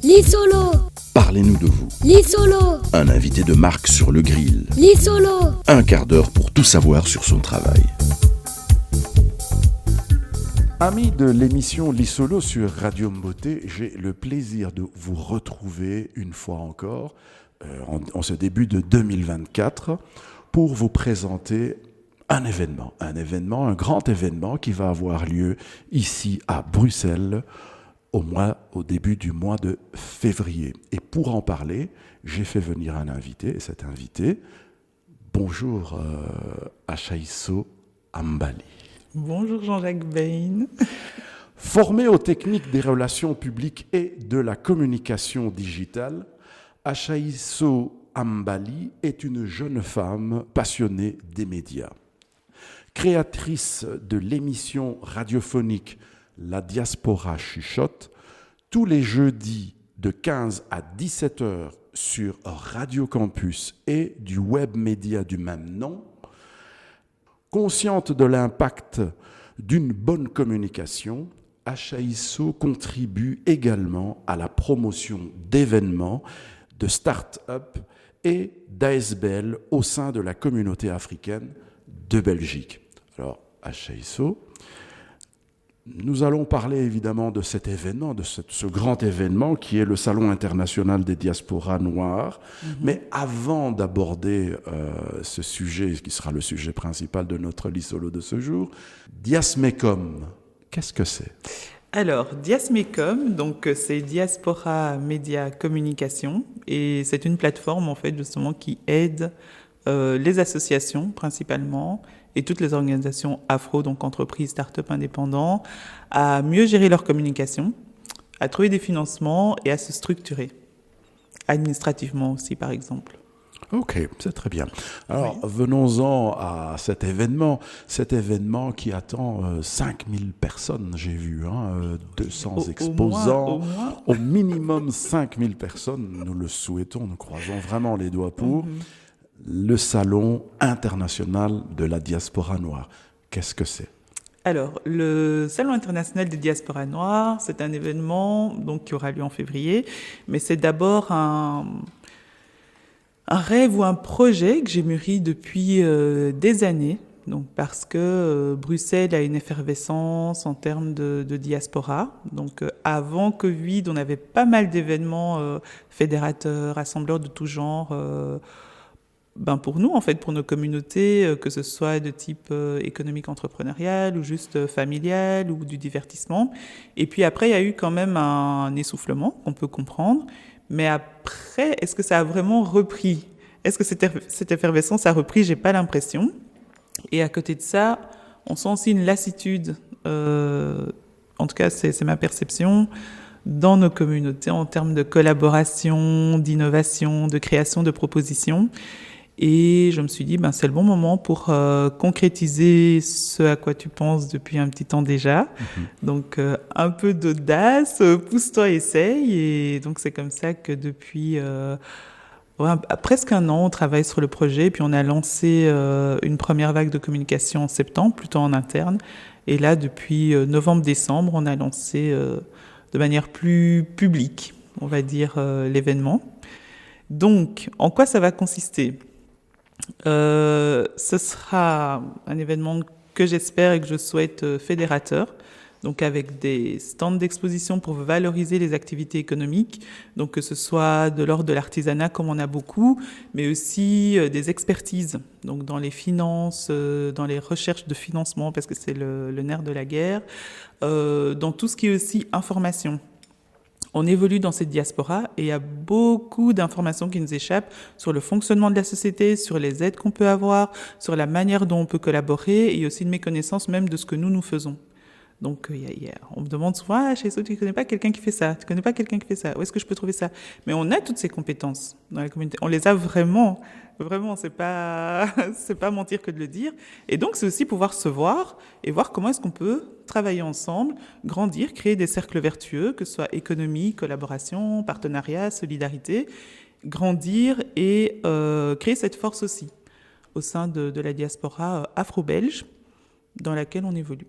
Lissolo. Parlez-nous de vous. Lissolo. Un invité de marque sur le grill. Lissolo. Un quart d'heure pour tout savoir sur son travail. Amis de l'émission Lissolo sur Radio Mboté, j'ai le plaisir de vous retrouver une fois encore en ce début de 2024 pour vous présenter un événement, un grand événement qui va avoir lieu ici à Bruxelles au début du mois de février. Et pour en parler, j'ai fait venir un invité, et cet invité, bonjour Achaïsso Ambali. Bonjour Jean-Jacques Bain. Formé aux techniques des relations publiques et de la communication digitale, Achaïsso Ambali est une jeune femme passionnée des médias. Créatrice de l'émission radiophonique La Diaspora Chuchote, tous les jeudis de 15 à 17 heures sur Radio Campus et du web média du même nom, consciente de l'impact d'une bonne communication, Achaïsso contribue également à la promotion d'événements, de start-up et d'ASBL au sein de la communauté africaine de Belgique. Alors, Achaïsso, nous allons parler évidemment de cet événement, de ce grand événement qui est le Salon international des diasporas noires. Mais avant d'aborder ce sujet, qui sera le sujet principal de notre Lissolo de ce jour, Diasmecom, qu'est-ce que c'est ? Alors, Diasmecom, donc c'est Diaspora Média Communication, et c'est une plateforme en fait justement qui aide les associations principalement et toutes les organisations afro, donc entreprises, start-up indépendants, à mieux gérer leur communication, à trouver des financements et à se structurer, administrativement aussi par exemple. Ok, c'est très bien. Alors, venons-en à cet événement qui attend 5000 personnes, j'ai vu, 200 exposants, au minimum 5000 personnes, nous le souhaitons, nous croisons vraiment les doigts pour. Le Salon international de la diaspora noire. Qu'est-ce que c'est ? Alors, le Salon international des diasporas noires, c'est un événement donc, qui aura lieu en février, mais c'est d'abord un rêve ou un projet que j'ai mûri depuis des années, donc parce que Bruxelles a une effervescence en termes de diaspora. Donc, avant Covid, on avait pas mal d'événements fédérateurs, rassembleurs de tout genre, pour nous, en fait, pour nos communautés, que ce soit de type économique entrepreneurial ou juste familial ou du divertissement. Et puis après, il y a eu quand même un essoufflement qu'on peut comprendre. Mais après, est-ce que ça a vraiment repris ? Est-ce que cette effervescence a repris ? J'ai pas l'impression. Et à côté de ça, on sent aussi une lassitude, en tout cas c'est ma perception, dans nos communautés en termes de collaboration, d'innovation, de création de propositions. Et je me suis dit, c'est le bon moment pour concrétiser ce à quoi tu penses depuis un petit temps déjà. Donc, un peu d'audace, pousse-toi, essaye. Et donc, c'est comme ça que depuis presque un an, on travaille sur le projet. Puis, on a lancé une première vague de communication en septembre, plutôt en interne. Et là, depuis novembre-décembre, on a lancé de manière plus publique, on va dire, l'événement. Donc, en quoi ça va consister ? Ce sera un événement que j'espère et que je souhaite fédérateur, donc avec des stands d'exposition pour valoriser les activités économiques, donc que ce soit de l'ordre de l'artisanat comme on a beaucoup, mais aussi des expertises, donc dans les finances, dans les recherches de financement, parce que c'est le nerf de la guerre, dans tout ce qui est aussi information. On évolue dans cette diaspora et il y a beaucoup d'informations qui nous échappent sur le fonctionnement de la société, sur les aides qu'on peut avoir, sur la manière dont on peut collaborer et aussi une méconnaissance même de ce que nous faisons. Donc, on me demande souvent, chez Achaïsso, tu ne connais pas quelqu'un qui fait ça, tu ne connais pas quelqu'un qui fait ça, où est-ce que je peux trouver ça ? Mais on a toutes ces compétences dans la communauté, on les a vraiment, c'est pas mentir que de le dire. Et donc, c'est aussi pouvoir se voir et voir comment est-ce qu'on peut travailler ensemble, grandir, créer des cercles vertueux, que ce soit économie, collaboration, partenariat, solidarité, grandir et créer cette force aussi au sein de la diaspora afro-belge dans laquelle on évolue.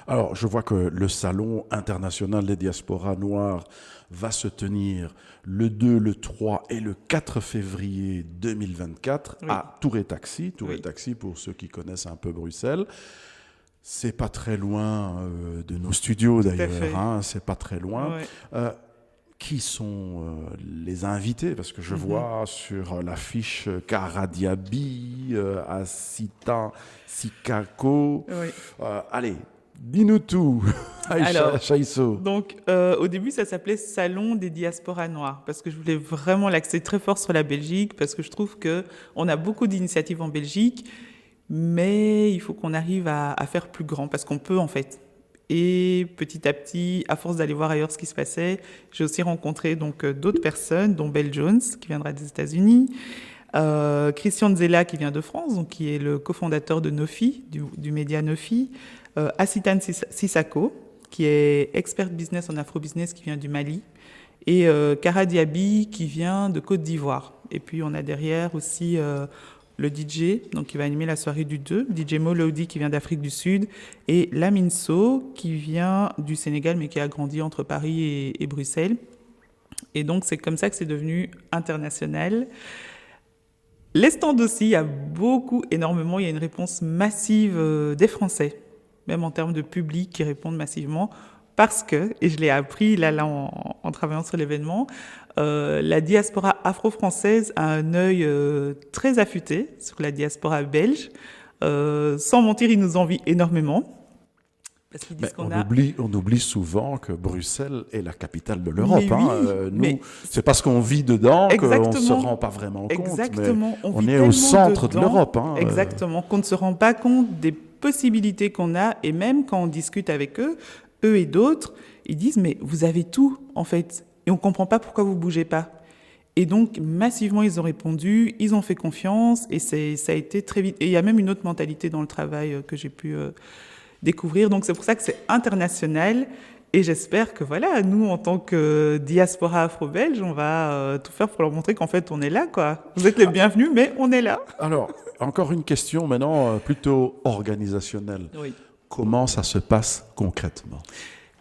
Alors, je vois que le Salon international des diasporas noires va se tenir le 2, le 3 et le 4 février 2024 Oui. à Tour-et-Taxi. Oui. Tour-et-Taxi, pour ceux qui connaissent un peu Bruxelles. C'est pas très loin de nos studios Tout à fait. d'ailleurs, hein, c'est pas très loin. Ouais. Qui sont les invités? Parce que je vois sur l'affiche Cara Diaby, Asita Sikako. Oui. Allez, dis-nous tout, Alors, Aïcha Isso. Donc, au début, ça s'appelait Salon des diasporas noires, parce que je voulais vraiment l'axer très fort sur la Belgique, parce que je trouve qu'on a beaucoup d'initiatives en Belgique, mais il faut qu'on arrive à faire plus grand, parce qu'on peut en fait. Et petit à petit, à force d'aller voir ailleurs ce qui se passait, j'ai aussi rencontré donc d'autres personnes, dont Belle Jones, qui viendra des États-Unis, Christian Zella, qui vient de France, donc qui est le cofondateur de Nofi, du média Nofi, Asitan Sissako, qui est expert business en afro-business, qui vient du Mali, et Cara Diaby, qui vient de Côte d'Ivoire. Et puis on a derrière aussi le DJ, donc qui va animer la soirée du 2, DJ Molody, qui vient d'Afrique du Sud, et Laminso, qui vient du Sénégal, mais qui a grandi entre Paris et Bruxelles. Et donc c'est comme ça que c'est devenu international. Les stands aussi, il y a énormément, il y a une réponse massive des Français, même en termes de public qui répondent massivement, parce que, et je l'ai appris là en travaillant sur l'événement, la diaspora afro-française a un œil très affûté sur la diaspora belge. Sans mentir, ils nous envient énormément. Parce qu'ils disent on oublie souvent que Bruxelles est la capitale de l'Europe. Oui, nous, c'est parce qu'on vit dedans qu'on ne se rend pas vraiment compte. Exactement. Mais on est au centre de l'Europe. Exactement. Qu'on ne se rend pas compte des possibilités qu'on a. Et même quand on discute avec eux et d'autres, ils disent « mais vous avez tout, en fait. Et on ne comprend pas pourquoi vous ne bougez pas. » Et donc, massivement, ils ont répondu, ils ont fait confiance, et ça a été très vite. Et il y a même une autre mentalité dans le travail que j'ai pu découvrir. Donc, c'est pour ça que c'est international. Et j'espère que, voilà, nous, en tant que diaspora afro-belge, on va tout faire pour leur montrer qu'en fait, on est là, quoi. Vous êtes les bienvenus, mais on est là. Alors, encore une question maintenant plutôt organisationnelle. Oui. Comment ça se passe concrètement?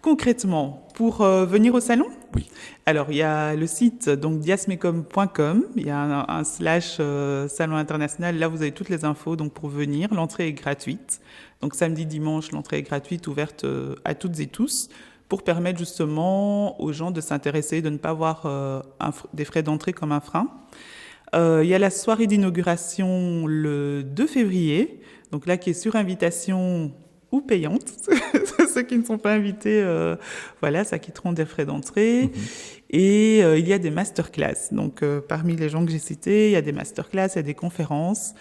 Concrètement, pour venir au salon? Oui. Alors, il y a le site donc diasmecom.com, il y a un / salon international, là vous avez toutes les infos donc pour venir, l'entrée est gratuite. Donc samedi, dimanche, l'entrée est gratuite, ouverte à toutes et tous, pour permettre justement aux gens de s'intéresser, de ne pas voir des frais d'entrée comme un frein. Il y a la soirée d'inauguration le 2 février, donc là qui est sur invitation ou payante. Ceux qui ne sont pas invités, voilà, s'acquitteront des frais d'entrée. Et il y a des masterclass. Donc, parmi les gens que j'ai cités, il y a des masterclass, il y a des conférences.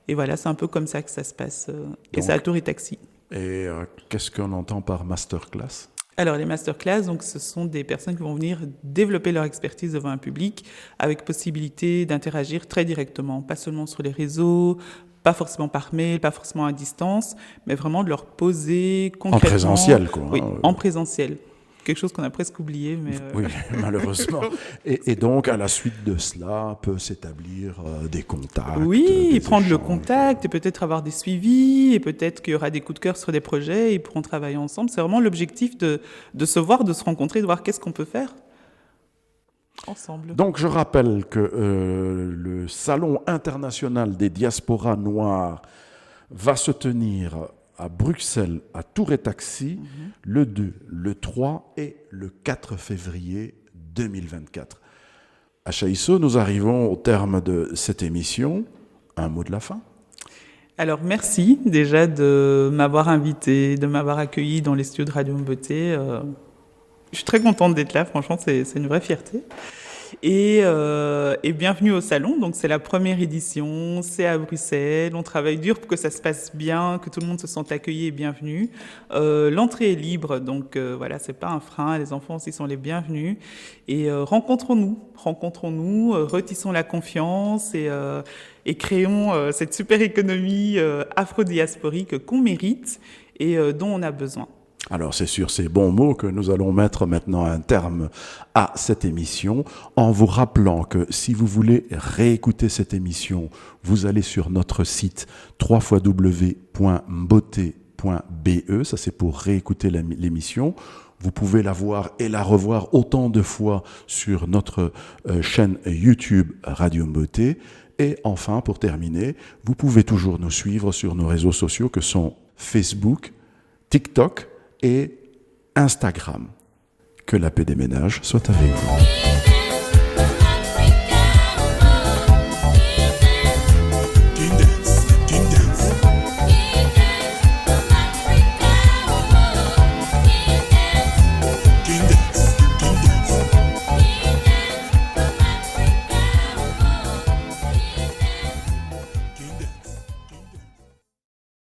Et voilà, c'est un peu comme ça que ça se passe. Et c'est à Tour-et-Taxi. Et qu'est-ce qu'on entend par masterclass? Alors, les masterclass, donc, ce sont des personnes qui vont venir développer leur expertise devant un public avec possibilité d'interagir très directement, pas seulement sur les réseaux, pas forcément par mail, pas forcément à distance, mais vraiment de leur poser concrètement. En présentiel, quoi. Oui, en présentiel. Quelque chose qu'on a presque oublié, mais... Oui, malheureusement. Et donc, à la suite de cela, peut s'établir des contacts. Oui, des prendre le échanges. contact, et peut-être avoir des suivis, et peut-être qu'il y aura des coups de cœur sur des projets, et ils pourront travailler ensemble. C'est vraiment l'objectif de se voir, de se rencontrer, de voir qu'est-ce qu'on peut faire ensemble. Donc, je rappelle que le Salon international des diasporas noires va se tenir à Bruxelles, à Tour-et-Taxi, le 2, le 3 et le 4 février 2024. À Chaïsso, nous arrivons au terme de cette émission. Un mot de la fin? Alors, merci déjà de m'avoir invité, de m'avoir accueilli dans les studios de Radio Beauté. Je suis très contente d'être là, franchement, c'est une vraie fierté. Et bienvenue au salon, donc c'est la première édition, c'est à Bruxelles, on travaille dur pour que ça se passe bien, que tout le monde se sente accueilli et bienvenu. L'entrée est libre, donc voilà, c'est pas un frein, les enfants aussi sont les bienvenus. Et rencontrons-nous, retissons la confiance et créons cette super économie afro-diasporique qu'on mérite et dont on a besoin. Alors c'est sur ces bons mots que nous allons mettre maintenant un terme à cette émission, en vous rappelant que si vous voulez réécouter cette émission, vous allez sur notre site www.mbote.be ça c'est pour réécouter l'émission. Vous pouvez la voir et la revoir autant de fois sur notre chaîne YouTube Radio Beauté. Et enfin, pour terminer, vous pouvez toujours nous suivre sur nos réseaux sociaux que sont Facebook, TikTok et Instagram. Que la paix des ménages soit avec vous.